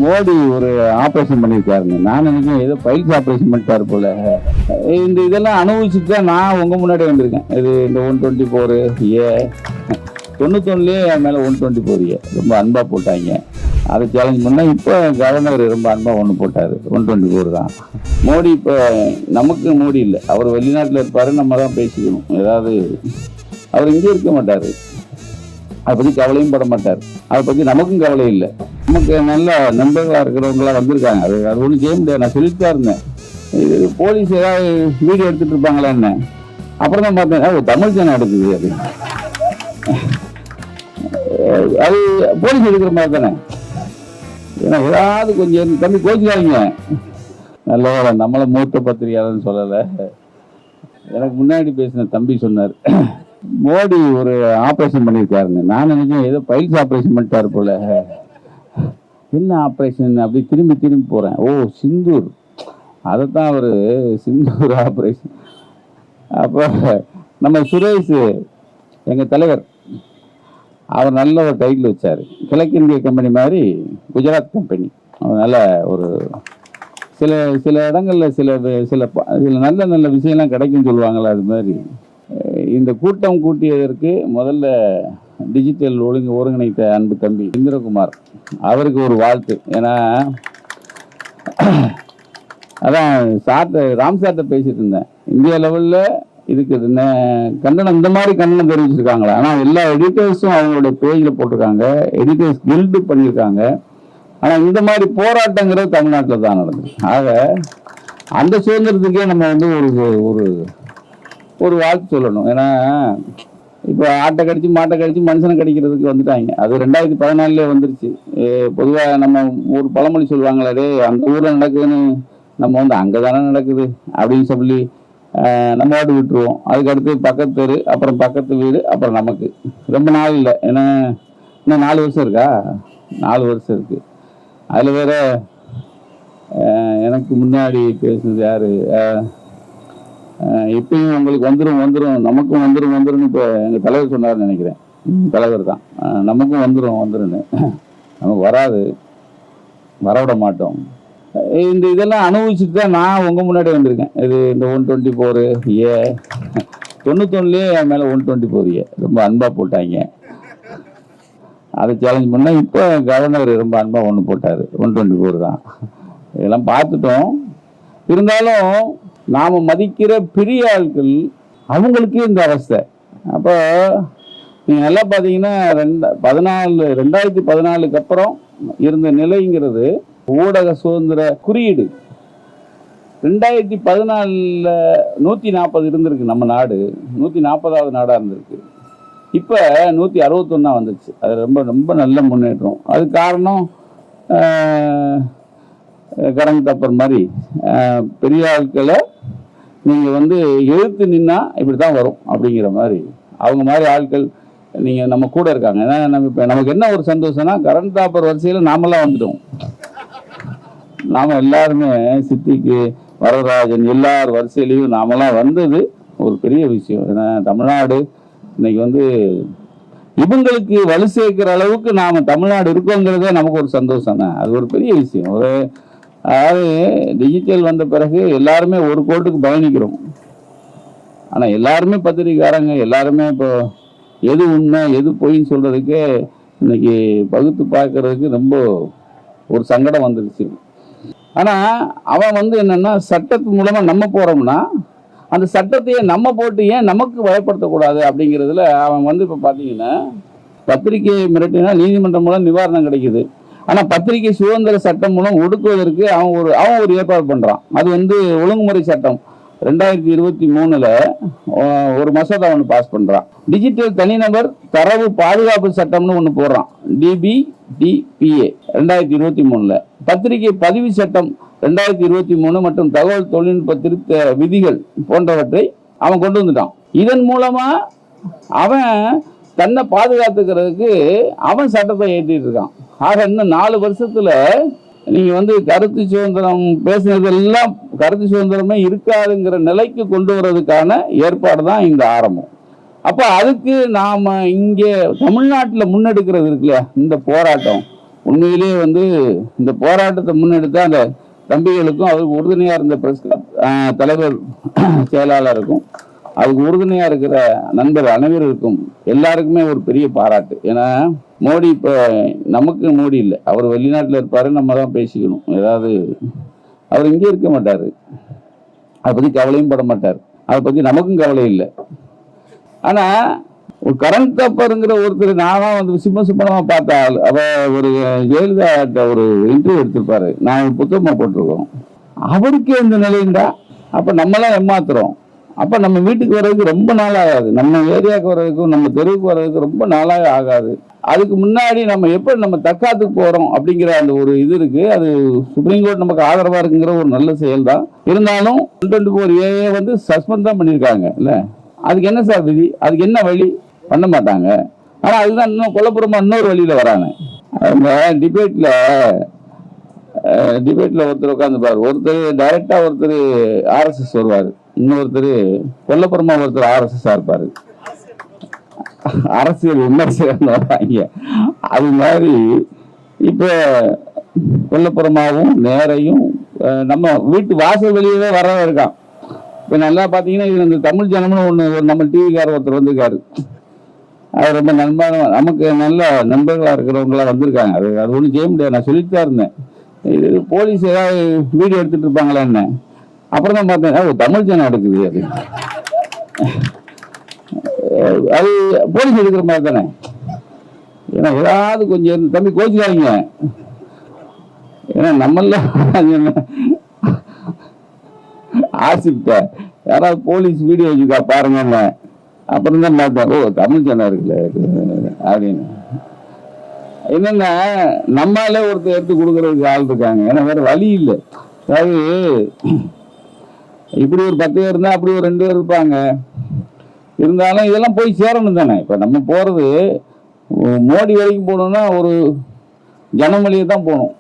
மோடி ஒரு ஆப்ரேஷன் பண்ணியிருக்காருங்க. நான் நினைக்கிறேன் ஏதோ பைல்ஸ் ஆப்ரேஷன் பண்ணிட்டாரு போல. இதெல்லாம் அனுபவிச்சுட்டு தான் நான் உங்க முன்னாடி வந்திருக்கேன். இது இந்த 124A 91 என் மேலே 124A ரொம்ப அன்பா போட்டாங்க. அதை சேலஞ்ச் பண்ணா இப்போ கவர்னர் ரொம்ப அன்பா ஒன்று போட்டாரு. 124 தான். மோடி இப்போ நமக்கு மோடி இல்லை, அவர் வெளிநாட்டில் இருப்பாரு, நம்ம தான் பேசிக்கணும். ஏதாவது அவர் இங்கே இருக்க மாட்டாரு, அதை பற்றி கவலையும் பட மாட்டார். அதை பற்றி நமக்கும் கவலை இல்லை. நமக்கு நல்ல நண்பர்களாக இருக்கிறவங்களாம் வந்திருக்காங்க. அது ஒன்றும் செய்ய முடியாது. நான் சொல்லிட்டு தான் இருந்தேன், இது போலீஸ் ஏதாவது வீடியோ எடுத்துட்டு இருப்பாங்களா என்ன. அப்புறம் தான் பார்த்தேன் தமிழ் சேனல் எடுக்குது அப்படின்னு. அது போலீஸ் எடுக்கிற மாதிரி தானே. ஏன்னா ஏதாவது கொஞ்சம் தம்பி கோச்சிக்காதீங்க, நல்ல நம்மளை மூத்த பத்திரிகையாளர்னு சொல்லலை. எனக்கு முன்னாடி பேசின தம்பி சொன்னார் மோடி ஒரு ஆப்ரேஷன் பண்ணியிருக்காருங்க. நான் நினைக்கிறேன் ஏதோ பைல்ஸ் ஆப்ரேஷன் பண்ணிட்டாரு போல. என்ன ஆப்ரேஷன் அப்படி திரும்பி திரும்பி போகிறேன். ஓ சிந்தூர், அதைத்தான் அவர் சிந்தூர் ஆப்ரேஷன். அப்போ நம்ம சுரேஷ் எங்கள் தலைவர், அவர் நல்ல ஒரு டைட்டில் வச்சார். கிழக்கிந்திய கம்பெனி மாதிரி குஜராத் கம்பெனி. நல்ல ஒரு சில சில இடங்களில் சில சில நல்ல நல்ல விஷயம்லாம் கிடைக்குன்னு சொல்லுவாங்களே, அது மாதிரி இந்த கூட்டம் கூட்டியதற்கு முதல்ல டிஜிட்டல் ஒருங்கிணைத்த அன்பு தம்பி இந்திரகுமார் அவருக்கு ஒரு வாழ்த்து. ஏன்னா அதான் ராம் சார்ட்ட பேசிட்டு இருந்தேன். இந்தியா லெவலில் இதுக்கு கண்டனம், இந்த மாதிரி கண்டனம் தெரிவிச்சிருக்காங்களா. ஆனால் எல்லா எடிட்டர்ஸும் அவங்களுடைய பேஜில் போட்டிருக்காங்க, எடிட்டர்ஸ் கில்டு பண்ணியிருக்காங்க. ஆனால் இந்த மாதிரி போராட்டங்கிறது தமிழ்நாட்டில் தான் நடந்தது. ஆக அந்த சுதந்திரத்துக்கே நம்ம வந்து ஒரு ஒரு வாழ்த்து சொல்லணும். ஏன்னா இப்போ ஆட்டை கடிச்சு மாட்டை கடிச்சு மனுஷனை கடிக்கிறதுக்கு வந்துட்டாங்க. அது 2014 வந்துருச்சு. பொதுவாக நம்ம ஒரு பழமொழி சொல்லுவாங்களே, அந்த ஊரில் நடக்குதுன்னு நம்ம வந்து அங்கே தானே நடக்குது அப்படின்னு சொல்லி நம்ம வாட்டு விட்டுருவோம். அதுக்கடுத்து பக்கத்து தெரு, அப்புறம் பக்கத்து வீடு, அப்புறம் நமக்கு. ரொம்ப நாள் இல்லை, ஏன்னா இன்னும் 4 வருஷம் இருக்கா, 4 வருஷம் இருக்குது. அதில் வேற எனக்கு முன்னாடி பேசுனது யாரு, இப்பயும் உங்களுக்கு வந்துடும் நமக்கும் வந்துடும் இப்போ எங்கள் தலைவர் சொன்னார்னு நினைக்கிறேன். தலைவர் தான், நமக்கும் வந்துருன்னு. நமக்கு வராது, வரவிட மாட்டோம். இதெல்லாம் அனுபவிச்சுட்டு தான் நான் உங்க முன்னாடி வந்திருக்கேன். இது இந்த 124A 91 என் மேலே 124A ரொம்ப அன்பா போட்டாங்க. அதை சேலஞ்ச் பண்ணா இப்போ கவர்னர் ரொம்ப அன்பா ஒன்று போட்டாரு. 124 தான். இதெல்லாம் பார்த்துட்டோம். இருந்தாலும் நாம மதிக்கிற பெரிய ஆட்கள் அவங்களுக்கு இந்த அவஸ்தை. அப்போ நீங்க நல்லா பார்த்தீங்கன்னா 2014 அப்புறம் இருந்த நிலைங்கிறது ஊடக சுதந்திர குறியீடு 2014 140 இருந்திருக்கு. நம்ம நாடு 140வது நாடாக இருந்திருக்கு. இப்போ 161 வந்துருச்சு. அது ரொம்ப ரொம்ப நல்ல முன்னேற்றம். அது காரணம் கரண்ட் தப்பர் மாதிரி பெரிய ஆட்களை நீங்கள் வந்து எழுத்து நின்னா இப்படி தான் வரும் அப்படிங்கிற மாதிரி அவங்க மாதிரி ஆட்கள் நீங்கள் நம்ம கூட இருக்காங்க. ஏன்னா நம்ம இப்போ நமக்கு என்ன ஒரு சந்தோஷம்னா, கரண்ட் தாப்பர் வரிசையில் நாமெல்லாம் வந்துட்டோம். நாம் எல்லாருமே சித்திக்கு வரதராஜன் எல்லார் வரிசையிலையும் நாமெல்லாம் வந்தது ஒரு பெரிய விஷயம். ஏன்னா தமிழ்நாடு இன்னைக்கு வந்து இவங்களுக்கு வலு சேர்க்கிற அளவுக்கு நாம் தமிழ்நாடு இருக்கோங்கிறதே நமக்கு ஒரு சந்தோஷம் தான். அது ஒரு பெரிய விஷயம். அதாவது டிஜிட்டல் வந்த பிறகு எல்லாருமே ஒரு கோட்டுக்கு பயணிக்கிறோம். ஆனால் எல்லாருமே பத்திரிக்கைக்காரங்க எல்லாருமே இப்போ எது உண்மை எது பொய்ன்னு சொல்றதுக்கே இன்னைக்கு பகுத்து பார்க்கறதுக்கு ரொம்ப ஒரு சங்கடம் வந்துருச்சு. ஆனால் அவன் வந்து என்னன்னா, சட்டத்து மூலமா நம்ம போறோம்னா அந்த சட்டத்தையே நம்ம போட்டு ஏன் நமக்கு பயப்படுத்தக்கூடாது அப்படிங்கிறதுல அவன் வந்து இப்போ பார்த்தீங்கன்னா, பத்திரிகையை மிரட்டினா நீதிமன்றம் மூலம் நிவாரணம் கிடைக்குது. ஆனால் பத்திரிகை சுதந்திர சட்டம் மூலம் ஒடுக்குவதற்கு அவன் ஒரு ஏற்பாடு பண்ணுறான். அது வந்து ஒழுங்குமுறை சட்டம் 2023 ஒரு மசோதா ஒன்று பாஸ் பண்ணுறான். டிஜிட்டல் தனிநபர் தரவு பாதுகாப்பு சட்டம்னு ஒன்று போடுறான், DBDPA 2023. பத்திரிகை பதிவு சட்டம் 2023 மற்றும் தகவல் தொழில்நுட்ப திருத்த விதிகள் போன்றவற்றை அவன் கொண்டு வந்துட்டான். இதன் மூலமா அவன் தன்னை பாதுகாத்துக்கிறதுக்கு அவன் சட்டத்தை ஏற்றிட்டு இருக்கான். ஆக இன்னும் 4 வருஷத்துல நீங்க வந்து கருத்து சுதந்திரம் பேசுனதெல்லாம் கருத்து சுதந்திரமே இருக்காதுங்கிற நிலைக்கு கொண்டு வர்றதுக்கான ஏற்பாடு தான் இந்த ஆரம்பம். அப்ப அதுக்கு நாம இங்கே தமிழ்நாட்டில் முன்னெடுக்கிறது இருக்குல்ல, இந்த போராட்டம் உண்மையிலேயே வந்து இந்த போராட்டத்தை முன்னெடுத்த அந்த தம்பிகளுக்கும் அவருக்கு உறுதுணையாக இருந்த பிரஸ் தலைவர் செயலாளருக்கும் அதுக்கு உறுதுணையாக இருக்கிற நண்பர் அனைவருக்கும் எல்லாருக்குமே ஒரு பெரிய பாராட்டு. ஏன்னா மோடி இப்போ நமக்கு மோடி இல்லை, அவர் வெளிநாட்டில் இருப்பார், நம்ம தான் பேசிக்கணும். ஏதாவது அவர் இங்கே இருக்க மாட்டார், அதை பற்றி கவலையும் பட மாட்டார், அதை பற்றி நமக்கும் கவலை இல்லை. ஆனால் ஒரு கரண் தப்பருங்கிற ஒருத்தர் நானா வந்து சிம்ம பார்த்தா அவ ஒரு ஜெயலலிதா ஒரு இன்டர்வியூ எடுத்திருப்பாரு, நான் புத்தகமா போட்டிருக்கோம். அவருக்கே இந்த நிலைண்டா அப்ப நம்மளாம் ஏமாத்துறோம். அப்ப நம்ம வீட்டுக்கு வர்றதுக்கு ரொம்ப நாள் ஆகாது, நம்ம ஏரியாவுக்கு வர்றதுக்கும் நம்ம தெருவுக்கு வர்றதுக்கு ரொம்ப நாளாக ஆகாது. அதுக்கு முன்னாடி நம்ம எப்படி நம்ம தற்காத்துக்கு போறோம் அப்படிங்கிற அந்த ஒரு இது இருக்கு. அது சுப்ரீம் கோர்ட் நமக்கு ஆதரவா இருக்குங்கிற ஒரு நல்ல செயல் தான். இருந்தாலும் 124A வந்து சஸ்பெண்ட் தான் பண்ணியிருக்காங்க இல்ல, அதுக்கு என்ன சார் விதி, அதுக்கு என்ன வழி? பண்ண மாட்டாங்க. ஆனா அதுதான் இன்னும் கொல்லப்புறமா இன்னொரு வழியில வராங்க. அந்த டிபேட்ல ஒருத்தர் உட்காந்துப்பாரு, ஒருத்தர் டைரக்டா ஒருத்தர் RSS வருவாரு, இன்னொருத்தர் கொல்லப்புறமா ஒருத்தர் RSS இருப்பாரு, அரசியல் விமர்சனம் வராங்க. அது மாதிரி இப்ப கொல்லப்புறமாவும் நேரையும் நம்ம வீட்டு வாசல் வெளியவே வர இருக்கான். இப்ப நல்லா பாத்தீங்கன்னா இது இந்த தமிழ் ஜனம்னு ஒண்ணு நம்ம டிவிக்கார ஒருத்தர் வந்திருக்காரு. அது ரொம்ப நண்பான நமக்கு நல்ல நண்பர்களா இருக்கிறவங்களா வந்திருக்காங்க. அது ஒன்றும் செய்ய முடியாது. நான் சொல்லிட்டு தான் இருந்தேன், இது போலீஸ் ஏதாவது வீடியோ எடுத்துட்டு இருப்பாங்களா என்ன. அப்புறம் தான் பார்த்தேன் தமிழ் ஜனம் எடுக்குது. அது போலீஸ் எடுக்கிற மாதிரி தானே. ஏன்னா ஏதாவது கொஞ்சம் தம்பி கோச்சிக்காதீங்க, ஏன்னா நம்மள ஆசிட்ட யாராவது போலீஸ் வீடியோ வச்சுக்கா பாருங்க. அப்புறம் தான் பார்த்தேன் தமிழ் சேனல் இருக்குல்ல அப்படின்னு. என்னன்னா நம்மளாலே ஒருத்தர் எடுத்து கொடுக்கறதுக்கு ஆள் இருக்காங்க, ஏன்னா வேற வழி இல்லை. அதாவது இப்படி ஒரு 10 பேர் இருந்தா அப்படி ஒரு 2 பேர் இருப்பாங்க. இருந்தாலும் இதெல்லாம் போய் சேரணும் தானே. இப்ப நம்ம போறது மோடி வரைக்கும் போகணும்னா ஒரு ஜனம் வழியே தான் போகணும்,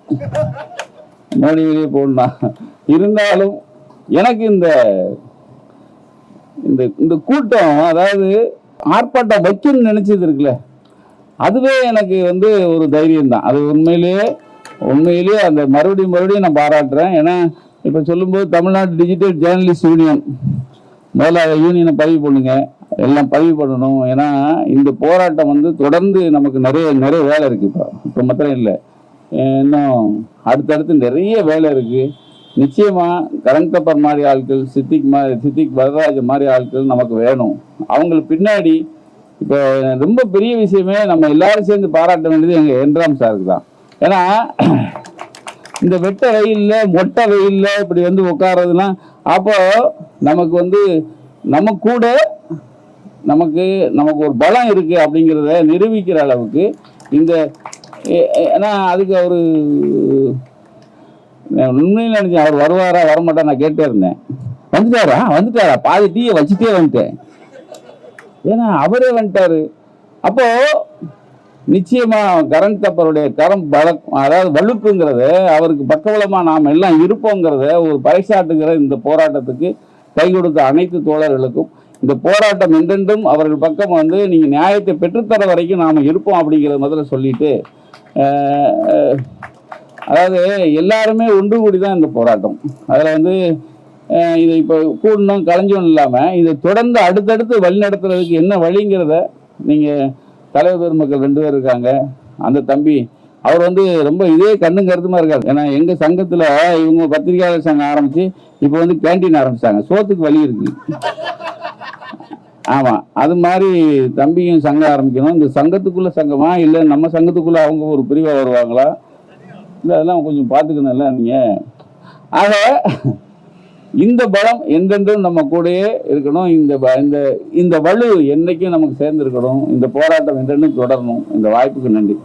மோடி வழியே போகணும்னா. இருந்தாலும் எனக்கு இந்த இந்த கூட்டம், அதாவது ஆர்ப்பாட்டம் வைக்கணும்னு நினைச்சது இருக்குல்ல, அதுவே எனக்கு வந்து ஒரு தைரியம் தான். அது உண்மையிலேயே அந்த மறுபடியும் நான் பாராட்டுறேன். ஏன்னா இப்போ சொல்லும்போது தமிழ்நாடு டிஜிட்டல் ஜேர்னலிஸ்ட் யூனியன் முதல்ல யூனியனை பதிவு பண்ணுங்க, எல்லாம் பதிவு பண்ணணும். ஏன்னா இந்த போராட்டம் வந்து தொடர்ந்து நமக்கு நிறைய வேலை இருக்கு. இப்போ மாத்திரம் இல்லை, இன்னும் அடுத்தடுத்து நிறைய வேலை இருக்கு. நிச்சயமா கரண் தப்பர் மாதிரி ஆட்கள், சித்திக் வரதராஜன் மாதிரி ஆட்கள் நமக்கு வேணும். அவங்களுக்கு பின்னாடி இப்போ ரொம்ப பெரிய விஷயமே நம்ம எல்லாரும் சேர்ந்து பாராட்ட வேண்டியது எங்க என்ராம் சாருக்கு தான். ஏன்னா இந்த வெட்ட வெயில்ல மொட்டை வெயில்ல இப்படி வந்து உட்கார்றதுலாம், அப்போ நமக்கு வந்து நமக்கு ஒரு பலம் இருக்கு அப்படிங்கிறத நிரூபிக்கிற அளவுக்கு இந்த ஏன்னா அதுக்கு அவரு உண்மையில் நினைச்சேன் அவர் வருவாரா வரமாட்டா நான் கேட்டே இருந்தேன். வந்துட்டாரா பாதி டீயை வச்சுட்டே வந்துட்டேன், ஏன்னா அவரே வந்துட்டாரு. அப்போ நிச்சயமா கரண் தப்பருடைய கரம் அதாவது வலுப்புங்கிறத, அவருக்கு பக்கபலமா நாம் எல்லாம் இருப்போங்கிறத ஒரு பறைசாட்டுகிற இந்த போராட்டத்துக்கு கை கொடுத்த அனைத்து தோழர்களுக்கும், இந்த போராட்டம் என்றென்றும் அவர்கள் பக்கம் வந்து நீங்க நியாயத்தை பெற்றுத்தர வரைக்கும் நாம இருப்போம் அப்படிங்கிறத முதல்ல சொல்லிட்டு, அதாவது எல்லாருமே ஒன்று கூடி தான் இந்த போராட்டம். அதில் வந்து இதை இப்போ கூடணும் கலைஞ்சோம் இல்லாமல் இதை தொடர்ந்து அடுத்தடுத்து வழி நடத்துறதுக்கு என்ன வழிங்கிறத நீங்கள் தலைவர் பெருமக்கள் 2 பேர் இருக்காங்க. அந்த தம்பி அவர் வந்து ரொம்ப இதே கண்ணும் கருத்துமா இருக்காரு. ஏன்னா எங்கள் சங்கத்தில் இவங்க பத்திரிகையாளர் சங்கம் ஆரம்பித்து இப்போ வந்து கேன்டீன் ஆரம்பிச்சிட்டாங்க, சோத்துக்கு வழி இருக்கு. ஆமாம், அது மாதிரி தம்பியும் சங்கம் ஆரம்பிக்கணும். இந்த சங்கத்துக்குள்ள சங்கமா இல்லை நம்ம சங்கத்துக்குள்ள அவங்க ஒரு பிரிவாக வருவாங்களா இல்லை, அதெல்லாம் கொஞ்சம் பார்த்துக்கணும்ல நீங்கள். ஆக இந்த பலம் என்றென்றும் நம்ம கூடயே இருக்கணும். இந்த வலு என்னைக்கும் நமக்கு சேர்ந்து இருக்கணும். இந்த போராட்டம் என்றென்றும் தொடரணும். இந்த வாய்ப்புக்கு நன்றி.